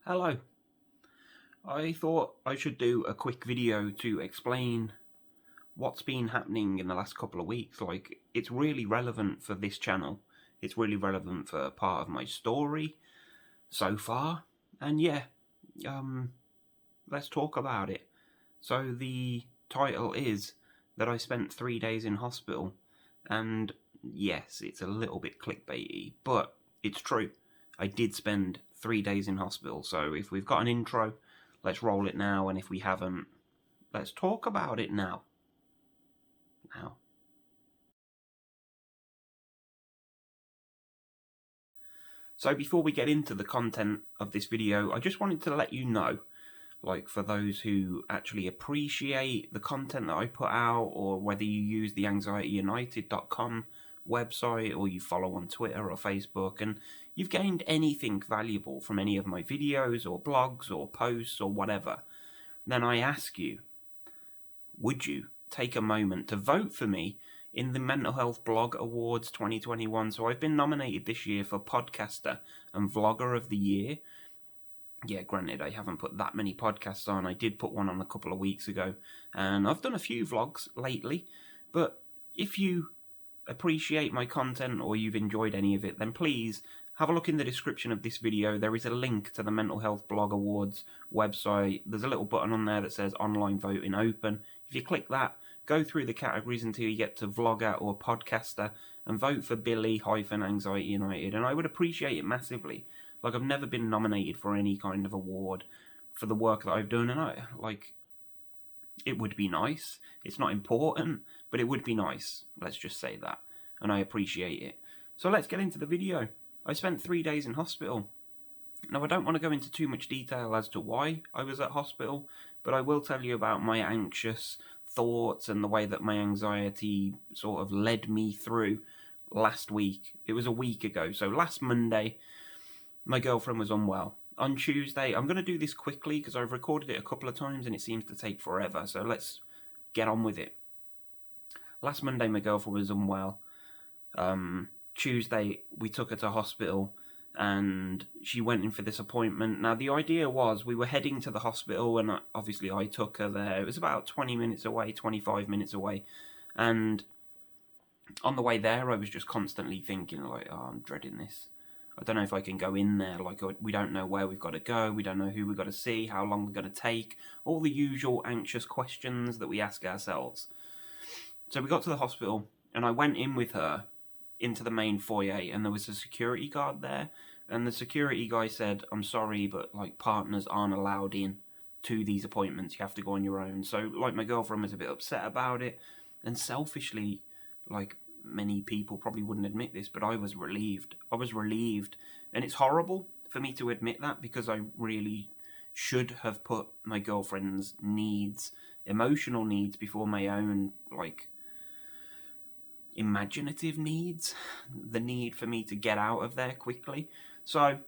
Hello. I thought I should do a quick video to explain what's been happening in the last couple of weeks. It's really relevant for this channel. It's really relevant for part of my story so far. And yeah, let's talk about it. So the title is that I spent 3 days in hospital. And yes, it's a little bit clickbaity, but it's true. I did spend 3 days in hospital. So if we've got an intro, let's roll it now, and if we haven't, let's talk about it now. So before we get into the content of this video, I just wanted to let you know, for those who actually appreciate the content that I put out, or whether you use the anxietyunited.com website, or you follow on Twitter or Facebook, and you've gained anything valuable from any of my videos or blogs or posts or whatever, then I ask you, would you take a moment to vote for me in the Mental Health Blog Awards 2021? So I've been nominated this year for Podcaster and Vlogger of the Year. Yeah, granted, I haven't put that many podcasts on. I did put one on a couple of weeks ago, and I've done a few vlogs lately. But if you appreciate my content or you've enjoyed any of it, then please have a look in the description of this video. There is a link to the Mental Health Blog Awards website. There's a little button on there that says online voting open. If you click that, go through the categories until you get to vlogger or podcaster and vote for Billy-Anxiety United. And I would appreciate it massively. I've never been nominated for any kind of award for the work that I've done, and it would be nice. It's not important, but it would be nice. Let's just say that. And I appreciate it. So let's get into the video. I spent 3 days in hospital. Now, I don't want to go into too much detail as to why I was at hospital, but I will tell you about my anxious thoughts and the way that my anxiety sort of led me through last week. It was a week ago. So last Monday, my girlfriend was unwell. On Tuesday, I'm going to do this quickly because I've recorded it a couple of times and it seems to take forever. So let's get on with it. Last Monday, my girlfriend was unwell. Tuesday, we took her to hospital and she went in for this appointment. Now, the idea was we were heading to the hospital, and obviously I took her there. It was about 20 minutes away, 25 minutes away. And on the way there, I was just constantly thinking, oh, I'm dreading this. I don't know if I can go in there. We don't know where we've got to go. We don't know who we've got to see, how long we're going to take. All the usual anxious questions that we ask ourselves. So we got to the hospital, and I went in with her into the main foyer, and there was a security guard there. And the security guy said, I'm sorry, but partners aren't allowed in to these appointments. You have to go on your own. So my girlfriend was a bit upset about it. And selfishly, many people probably wouldn't admit this, but I was relieved. And it's horrible for me to admit that, because I really should have put my girlfriend's needs, emotional needs, before my own, imaginative needs. The need for me to get out of there quickly. So,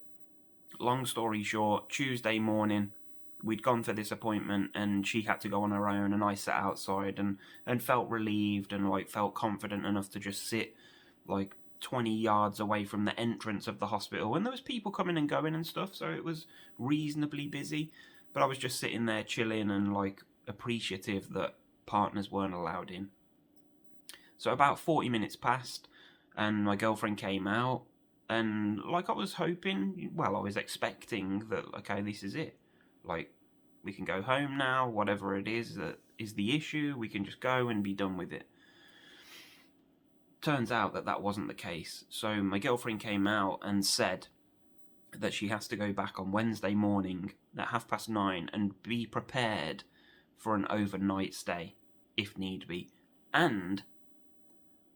long story short, Tuesday morning, we'd gone for this appointment and she had to go on her own, and I sat outside and felt relieved and felt confident enough to just sit 20 yards away from the entrance of the hospital. And there was people coming and going and stuff, so it was reasonably busy. But I was just sitting there chilling and appreciative that partners weren't allowed in. So about 40 minutes passed and my girlfriend came out, and I was hoping, I was expecting that, okay, this is it. We can go home now, whatever it is that is the issue, we can just go and be done with it. Turns out that wasn't the case. So my girlfriend came out and said that she has to go back on Wednesday morning at 9:30 and be prepared for an overnight stay, if need be. And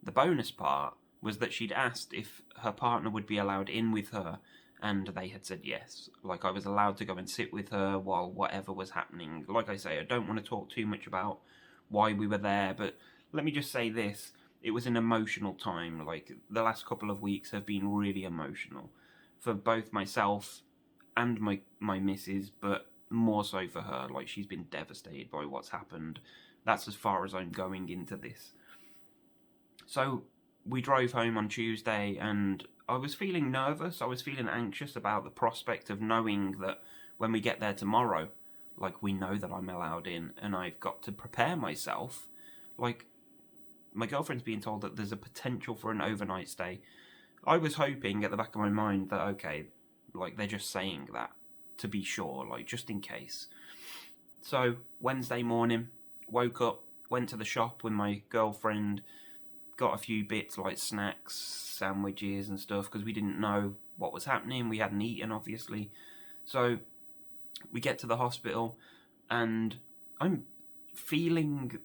the bonus part was that she'd asked if her partner would be allowed in with her, and they had said yes. I was allowed to go and sit with her while whatever was happening. Like I say, I don't want to talk too much about why we were there, but let me just say this. It was an emotional time. The last couple of weeks have been really emotional for both myself and my missus, but more so for her. She's been devastated by what's happened. That's as far as I'm going into this. So we drove home on Tuesday, and I was feeling nervous. I was feeling anxious about the prospect of knowing that when we get there tomorrow, like, we know that I'm allowed in, and I've got to prepare myself. Like, my girlfriend's being told that there's a potential for an overnight stay. I was hoping at the back of my mind that, okay, like, they're just saying that to be sure, like, just in case. So, Wednesday morning, woke up, went to the shop with my girlfriend, got a few bits like snacks, sandwiches and stuff, because we didn't know what was happening. We hadn't eaten, obviously. So, we get to the hospital, and I'm feeling...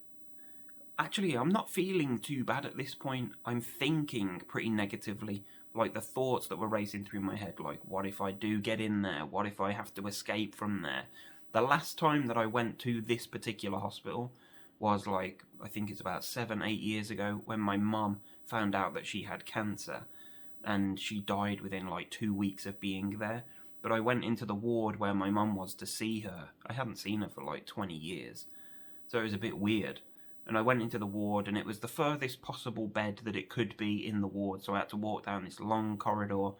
Actually, I'm not feeling too bad at this point. I'm thinking pretty negatively. Like, the thoughts that were racing through my head, like, what if I do get in there? What if I have to escape from there? The last time that I went to this particular hospital was, like, I think it's about 7-8 years ago, when my mum found out that she had cancer, and she died within, like, 2 weeks of being there. But I went into the ward where my mum was to see her. I hadn't seen her for, like, 20 years. So it was a bit weird. And I went into the ward, and it was the furthest possible bed that it could be in the ward, so I had to walk down this long corridor.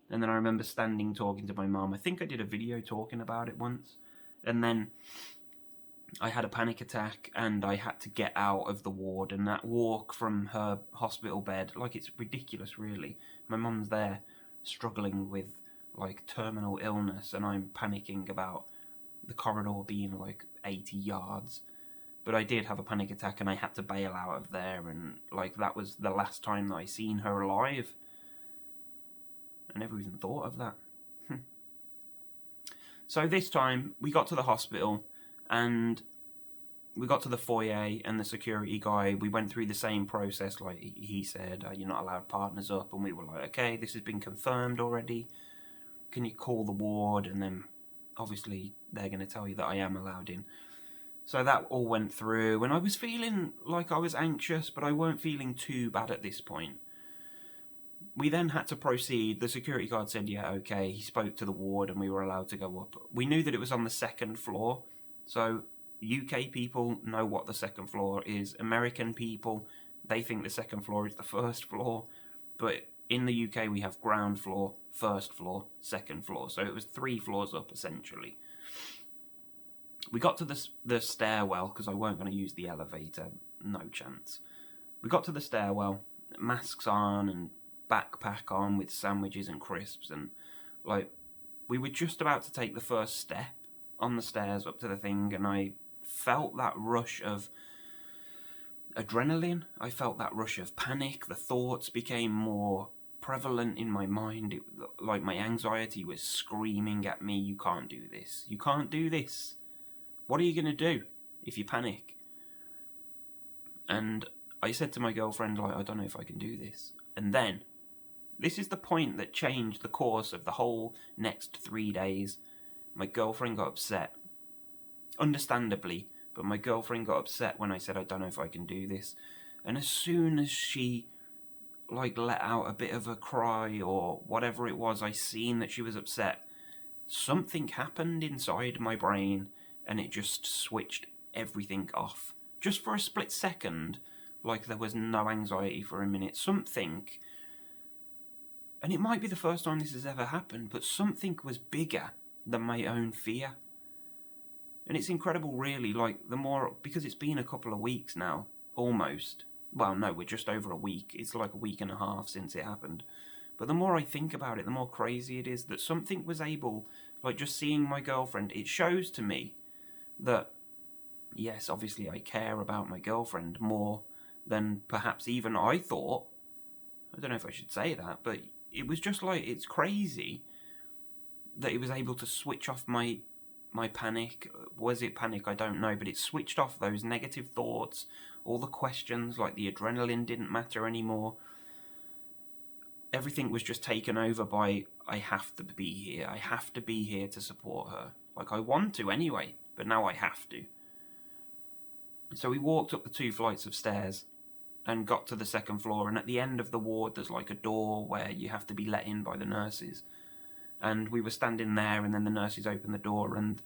And then I remember standing talking to my mum. I think I did a video talking about it once. And then I had a panic attack, and I had to get out of the ward, and that walk from her hospital bed, like, it's ridiculous, really. My mum's there struggling with, like, terminal illness, and I'm panicking about the corridor being, like, 80 yards. But I did have a panic attack, and I had to bail out of there, and, like, that was the last time that I seen her alive. I never even thought of that. So this time, we got to the hospital, and we got to the foyer, and the security guy, we went through the same process. Like, he said, you're not allowed partners up, and we were like, okay, this has been confirmed already. Can you call the ward? And then, obviously, they're going to tell you that I am allowed in. So that all went through, and I was feeling like I was anxious, but I weren't feeling too bad at this point. We then had to proceed. The security guard said, yeah, okay. He spoke to the ward, and we were allowed to go up. We knew that it was on the second floor, so UK people know what the second floor is. American people, they think the second floor is the first floor, but in the UK we have ground floor, first floor, second floor, so it was 3 floors up, essentially. We got to the stairwell, because I weren't going to use the elevator. No chance. We got to the stairwell, masks on and backpack on with sandwiches and crisps, and, like, we were just about to take the first step on the stairs up to the thing, and I felt that rush of adrenaline. I felt that rush of panic. The thoughts became more prevalent in my mind. Like, my anxiety was screaming at me, you can't do this. You can't do this. What are you going to do if you panic? And I said to my girlfriend, like, I don't know if I can do this. And then, this is the point that changed the course of the whole next 3 days. My girlfriend got upset. Understandably, but my girlfriend got upset when I said, I don't know if I can do this. And as soon as she, like, let out a bit of a cry or whatever it was, I seen that she was upset. Something happened inside my brain, and it just switched everything off. Just for a split second, like there was no anxiety for a minute. Something, and it might be the first time this has ever happened, but something was bigger than my own fear. And it's incredible, really, like, the more, because it's been a couple of weeks now, almost. Well, no, we're just over a week. It's like a week and a half since it happened. But the more I think about it, the more crazy it is that something was able, like, just seeing my girlfriend, it shows to me that, yes, obviously I care about my girlfriend more than perhaps even I thought. I don't know if I should say that, but it was just like, it's crazy that it was able to switch off my panic. Was it panic? I don't know, but it switched off those negative thoughts, all the questions, like the adrenaline didn't matter anymore. Everything was just taken over by, I have to be here. I have to be here to support her. Like, I want to anyway, but now I have to. So we walked up the 2 flights of stairs and got to the second floor, and at the end of the ward there's like a door where you have to be let in by the nurses. And we were standing there, and then the nurses opened the door, and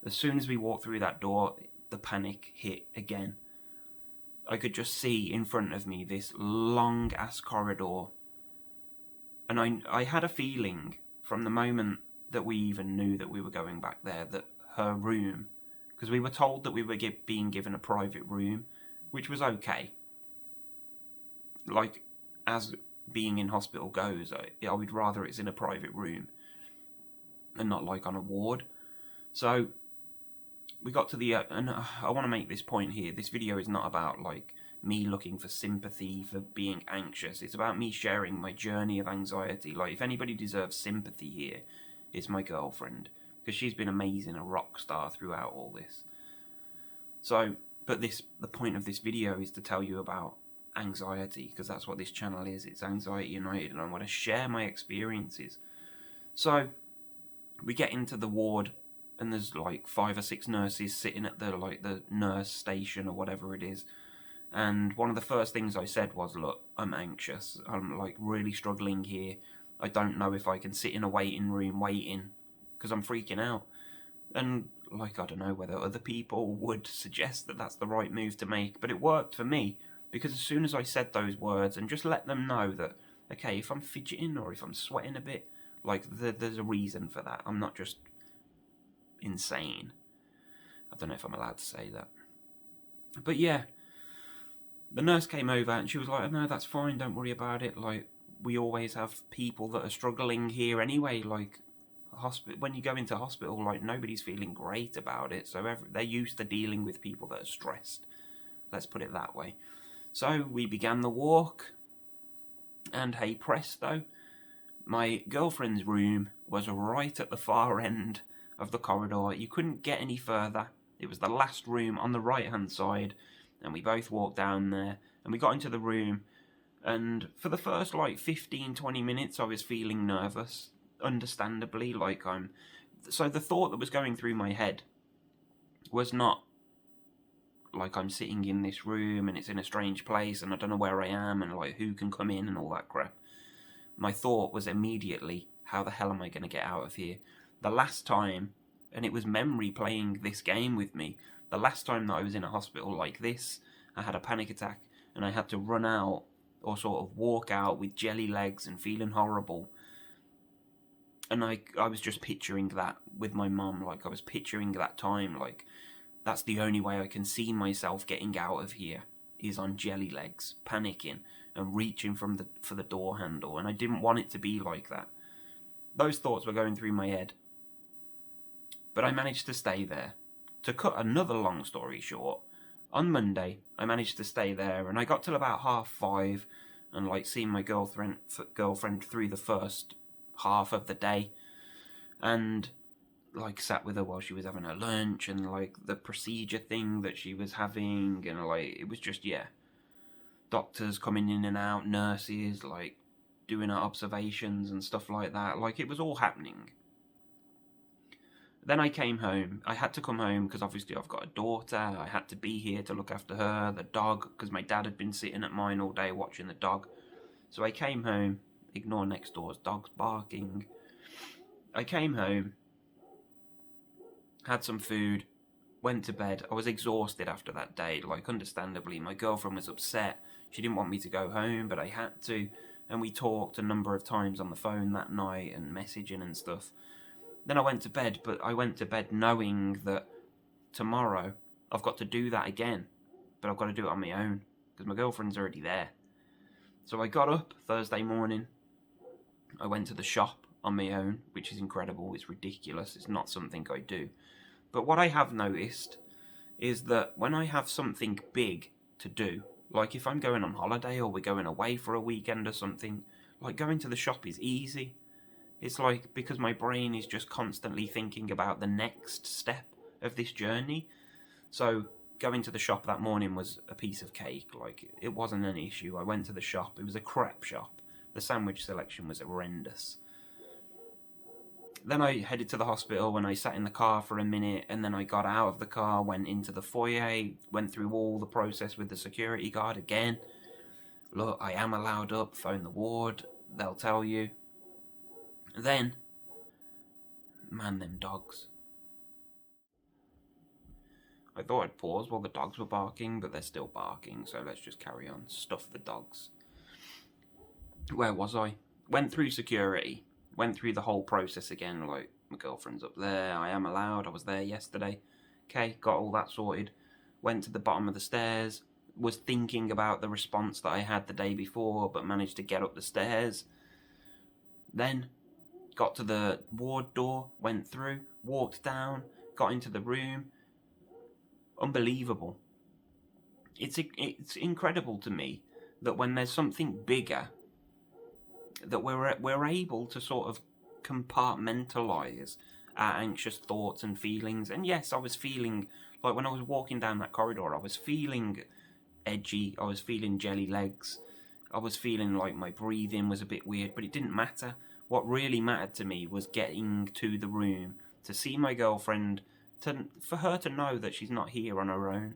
as soon as we walked through that door, the panic hit again. I could just see in front of me this long-ass corridor. And I had a feeling from the moment that we even knew that we were going back there, that her room, because we were told that we were being given a private room, which was okay. Like, as being in hospital goes, I would rather it's in a private room and not like on a ward. So we got to the and I want to make this point here. This video is not about like me looking for sympathy for being anxious. It's about me sharing my journey of anxiety. Like, if anybody deserves sympathy here, it's my girlfriend, because she's been amazing, a rock star throughout all this. So, but the point of this video is to tell you about anxiety, because that's what this channel is. It's Anxiety United, and I want to share my experiences. So we get into the ward, and there's like 5 or 6 nurses sitting at the nurse station or whatever it is. And one of the first things I said was, look, I'm anxious. I'm like really struggling here. I don't know if I can sit in a waiting room waiting, because I'm freaking out. And like, I don't know whether other people would suggest that that's the right move to make, but it worked for me, because as soon as I said those words and just let them know that, okay, if I'm fidgeting or if I'm sweating a bit, like, there's a reason for that. I'm not just insane. I don't know if I'm allowed to say that. But yeah, the nurse came over and she was like, no, that's fine, don't worry about it. Like, we always have people that are struggling here anyway. Like, when you go into hospital, like, nobody's feeling great about it. So they're used to dealing with people that are stressed. Let's put it that way. So we began the walk. And hey presto, my girlfriend's room was right at the far end of the corridor. You couldn't get any further. It was the last room on the right hand side. And we both walked down there, and we got into the room, and for the first like 15-20 minutes I was feeling nervous, understandably. So the thought that was going through my head was not like, I'm sitting in this room and it's in a strange place and I don't know where I am and like who can come in and all that crap. My thought was immediately, how the hell am I going to get out of here? The last time, and it was memory playing this game with me, the last time that I was in a hospital like this, I had a panic attack and I had to run out or sort of walk out with jelly legs and feeling horrible. And I was just picturing that with my mum. Like, I was picturing that time. Like, that's the only way I can see myself getting out of here, is on jelly legs, panicking and reaching for the door handle. And I didn't want it to be like that. Those thoughts were going through my head. But I managed to stay there. To cut another long story short, on Monday, I managed to stay there, and I got till about 5:30, and like seeing my girlfriend through the first half of the day, and like sat with her while she was having her lunch, and like the procedure thing that she was having, and like it was just, yeah, doctors coming in and out, nurses like doing her observations and stuff like that. Like, it was all happening. Then I came home. I had to come home because obviously I've got a daughter. I had to be here to look after her, the dog, because my dad had been sitting at mine all day watching the dog. So I came home. Ignore next door's dogs barking. I came home, had some food, went to bed. I was exhausted after that day, like, understandably. My girlfriend was upset. She didn't want me to go home, but I had to. And we talked a number of times on the phone that night and messaging and stuff. Then I went to bed, but I went to bed knowing that tomorrow I've got to do that again, but I've got to do it on my own because my girlfriend's already there. So I got up Thursday morning. I went to the shop on my own, which is incredible. It's ridiculous. It's not something I do. But what I have noticed is that when I have something big to do, like if I'm going on holiday or we're going away for a weekend or something, like going to the shop is easy. It's like, because my brain is just constantly thinking about the next step of this journey. So going to the shop that morning was a piece of cake. Like, it wasn't an issue. I went to the shop. It was a crap shop. The sandwich selection was horrendous. Then I headed to the hospital and I sat in the car for a minute, and then I got out of the car, went into the foyer, went through all the process with the security guard again. Look, I am allowed up, phone the ward, they'll tell you. Then, man, them dogs. I thought I'd pause while the dogs were barking, but they're still barking, so let's just carry on. Stuff the dogs. Where was I? Went through security. Went through the whole process again, like, My girlfriend's up there. I am allowed. I was there yesterday. Okay, got all that sorted. Went to the bottom of the stairs. Was thinking about the response that I had the day before, but managed to get up the stairs. Then got to the ward door, went through, walked down, got into the room. Unbelievable. It's incredible to me that when there's something bigger, that we're able to sort of compartmentalize our anxious thoughts and feelings. And yes, I was feeling like when I was walking down that corridor, I was feeling edgy, I was feeling jelly legs, I was feeling like my breathing was a bit weird, but it didn't matter. What really mattered to me was getting to the room, to see my girlfriend, for her to know that she's not here on her own.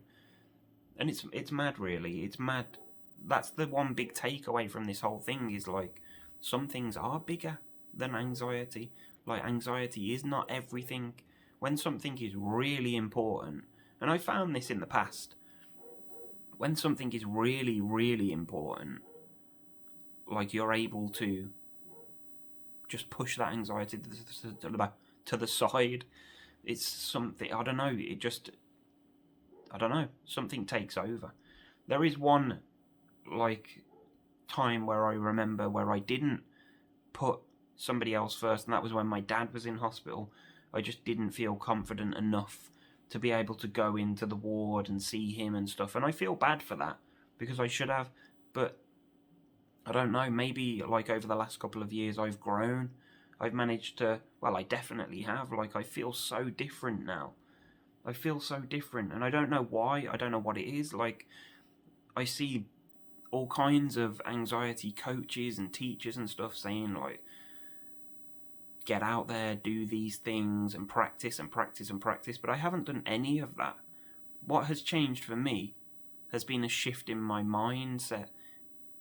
And it's mad, really. It's mad. That's the one big takeaway from this whole thing, is like, some things are bigger than anxiety. Like, anxiety is not everything. When something is really important, and I found this in the past, when something is really, really important, like, you're able to just push that anxiety to the side. It's something, I don't know, something takes over. There is one, like, time where I remember where I didn't put somebody else first, and that was when my dad was in hospital. I just didn't feel confident enough to be able to go into the ward and see him and stuff, and I feel bad for that, because I should have, but I don't know, maybe like over the last couple of years I've grown. I've managed to, well, I definitely have. Like, I feel so different now. I feel so different, and I don't know why. I don't know what it is. Like, I see all kinds of anxiety coaches and teachers and stuff saying, like, get out there, do these things, and practice and practice and practice, but I haven't done any of that. What has changed for me has been a shift in my mindset,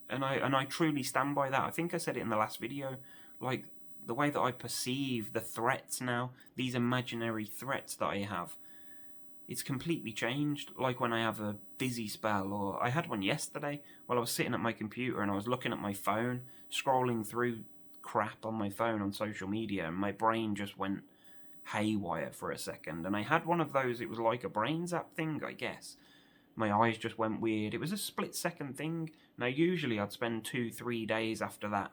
and I truly stand by that. I think I said it in the last video, like, the way that I perceive the threats now, these imaginary threats that I have, it's completely changed. Like, when I have a dizzy spell, or I had one yesterday while I was sitting at my computer and I was looking at my phone, scrolling through crap on my phone on social media, and my brain just went haywire for a second, and I had one of those. It was like a brain zap thing, I guess. My eyes just went weird. It was a split second thing. Now, usually I'd spend 2-3 days after that,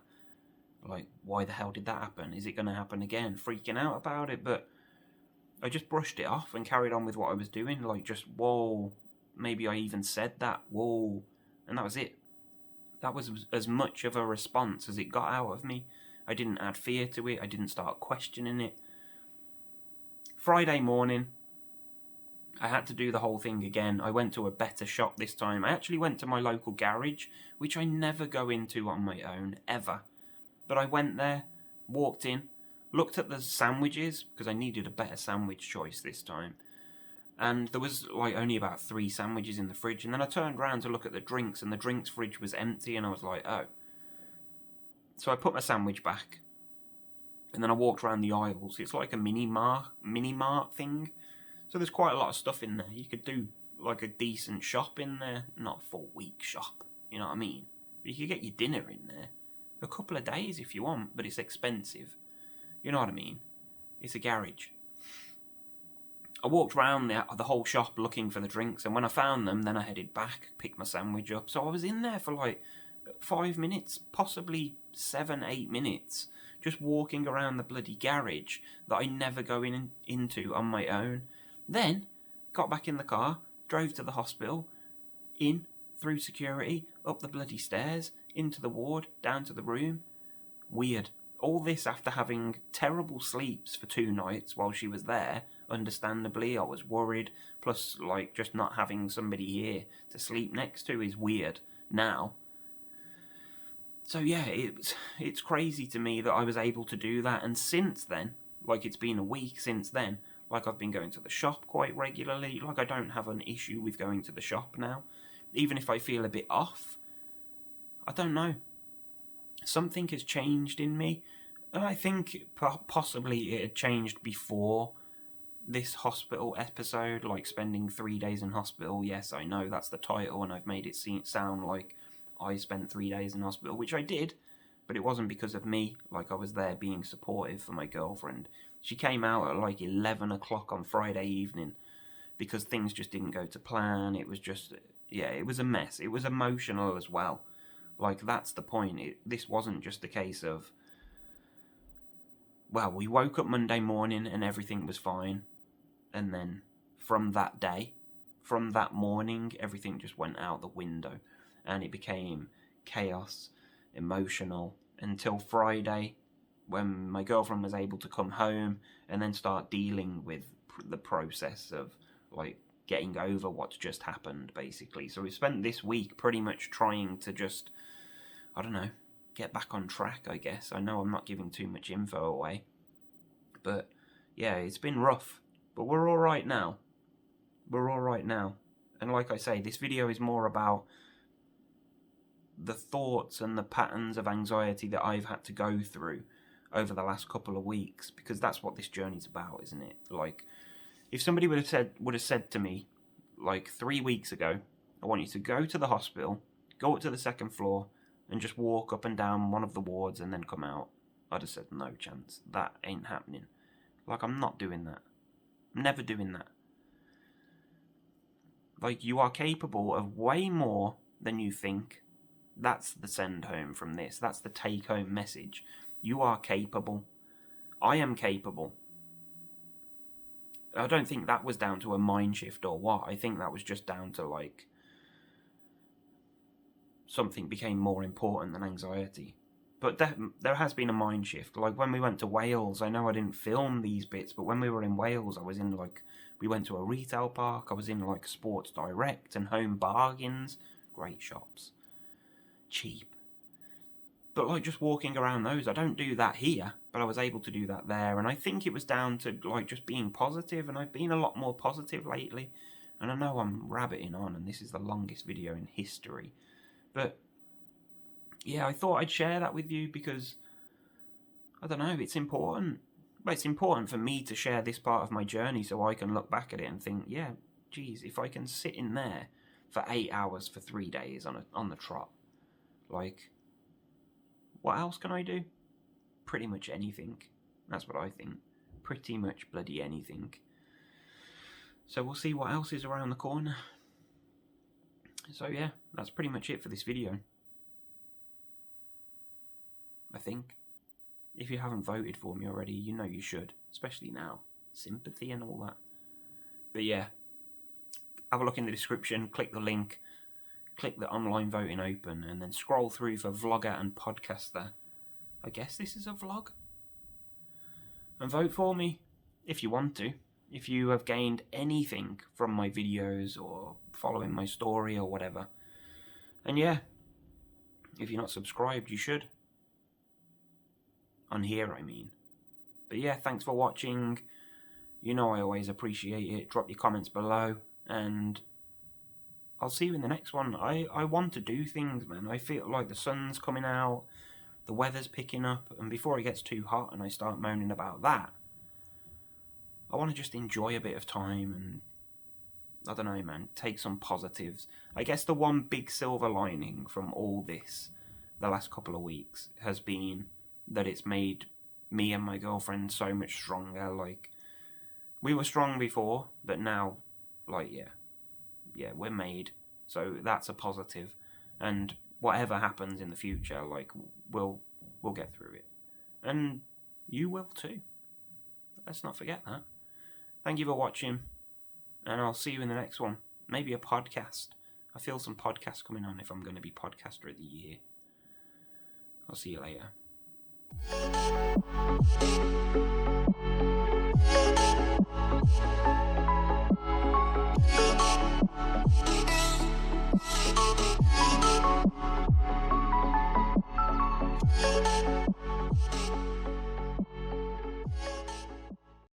like, why the hell did that happen? Is it going to happen again? Freaking out about it. But I just brushed it off and carried on with what I was doing. Like, just, whoa. Maybe I even said that. Whoa. And that was it. That was as much of a response as it got out of me. I didn't add fear to it. I didn't start questioning it. Friday morning, I had to do the whole thing again. I went to a better shop this time. I actually went to my local garage, which I never go into on my own, ever. But I went there, walked in, looked at the sandwiches, because I needed a better sandwich choice this time. And there was, like, only about 3 sandwiches in the fridge. And then I turned around to look at the drinks, and the drinks fridge was empty, and I was like, oh. So I put my sandwich back, and then I walked around the aisles. It's like a mini-mart thing. So there's quite a lot of stuff in there. You could do, like, a decent shop in there. Not a full-week shop, you know what I mean? But you could get your dinner in there. A couple of days if you want, but it's expensive. You know what I mean? It's a garage. I walked around the whole shop looking for the drinks, and when I found them, then I headed back, picked my sandwich up. So I was in there for like 5 minutes, possibly 7-8 minutes, just walking around the bloody garage that I never go into on my own. Then got back in the car, drove to the hospital, through security, up the bloody stairs, into the ward, down to the room. Weird. All this after having terrible sleeps for 2 nights while she was there. Understandably, I was worried. Plus, like, just not having somebody here to sleep next to is weird now. So yeah, it's crazy to me that I was able to do that. And since then, like, it's been a week since then, like, I've been going to the shop quite regularly. Like, I don't have an issue with going to the shop now. Even if I feel a bit off, I don't know. Something has changed in me. And I think possibly it had changed before this hospital episode, like spending 3 days in hospital. Yes, I know that's the title, and I've made it sound like I spent 3 days in hospital, which I did. But it wasn't because of me. Like, I was there being supportive for my girlfriend. She came out at like 11 o'clock on Friday evening because things just didn't go to plan. It was just, yeah, it was a mess. It was emotional as well. Like, that's the point. This wasn't just a case of, well, we woke up Monday morning and everything was fine. And then from that day, from that morning, everything just went out the window. And it became chaos, emotional, until Friday, when my girlfriend was able to come home and then start dealing with the process of, like, getting over what's just happened, basically. So we spent this week pretty much trying to just, I don't know, get back on track, I guess. I know I'm not giving too much info away, but yeah, it's been rough, but we're all right now. We're all right now. And like I say, this video is more about the thoughts and the patterns of anxiety that I've had to go through over the last couple of weeks, because that's what this journey's about, isn't it? Like, if somebody would have said to me, like 3 weeks ago, I want you to go to the hospital, go up to the second floor, and just walk up and down one of the wards and then come out, I'd have said, no chance. That ain't happening. Like, I'm not doing that. I'm never doing that. Like, you are capable of way more than you think. That's the send home from this. That's the take home message. You are capable. I am capable. I don't think that was down to a mind shift or what. I think that was just down to, like, something became more important than anxiety. But there has been a mind shift. Like, when we went to Wales, I know I didn't film these bits, but when we were in Wales, I was in, like, we went to a retail park. I was in, like, Sports Direct and Home Bargains. Great shops. Cheap. But, like, just walking around those, I don't do that here, but I was able to do that there. And I think it was down to, like, just being positive, and I've been a lot more positive lately. And I know I'm rabbiting on, and this is the longest video in history. But yeah, I thought I'd share that with you because, I don't know, it's important. But it's important for me to share this part of my journey so I can look back at it and think, yeah, geez, if I can sit in there for 8 hours for 3 days on the trot, like, what else can I do? Pretty much anything. That's what I think. Pretty much bloody anything. So we'll see what else is around the corner. So yeah, that's pretty much it for this video. I think. If you haven't voted for me already, you know you should. Especially now. Sympathy and all that. But yeah, have a look in the description, click the link, click the online voting open, and then scroll through for vlogger and podcaster. I guess this is a vlog. And vote for me, if you want to. If you have gained anything from my videos or following my story or whatever. And yeah, if you're not subscribed, you should. On here, I mean. But yeah, thanks for watching. You know I always appreciate it. Drop your comments below, and I'll see you in the next one. I want to do things, man. I feel like the sun's coming out, the weather's picking up, and before it gets too hot and I start moaning about that, I want to just enjoy a bit of time and, I don't know, man, take some positives. I guess the one big silver lining from all this, the last couple of weeks, has been that it's made me and my girlfriend so much stronger. Like, we were strong before, but now, like, yeah, we're made. So that's a positive. And whatever happens in the future, like, we'll get through it. And you will too. Let's not forget that. Thank you for watching, and I'll see you in the next one. Maybe a podcast. I feel some podcasts coming on if I'm going to be podcaster of the year. I'll see you later.